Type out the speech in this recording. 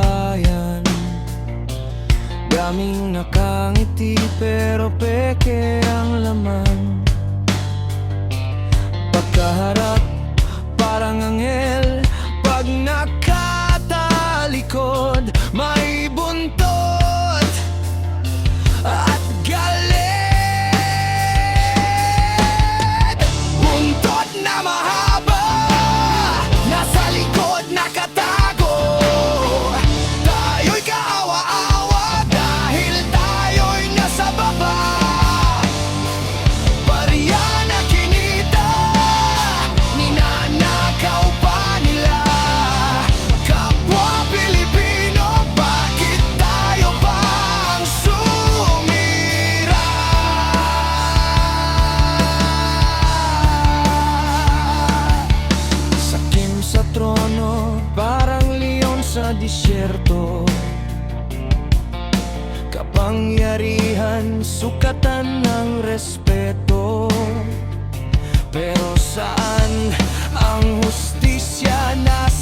bayan. Daming nakangiti pero peke ang laman. Pagkaharap parang anghel, pag nakatalikod may buntot at galit. Buntot na mahaba, nasa likod nakatago. Tayo'y kaawa-awa dahil tayo'y nasa baba. Barya na kinita, ninanakaw pa nila. Kapwa Pilipino, bakit tayo ba ang sumira? Sakim sa trono, parang leon sa disyerto. Kapangyarihan, sukatan ng respeto. Pero saan ang hustisya? Nasa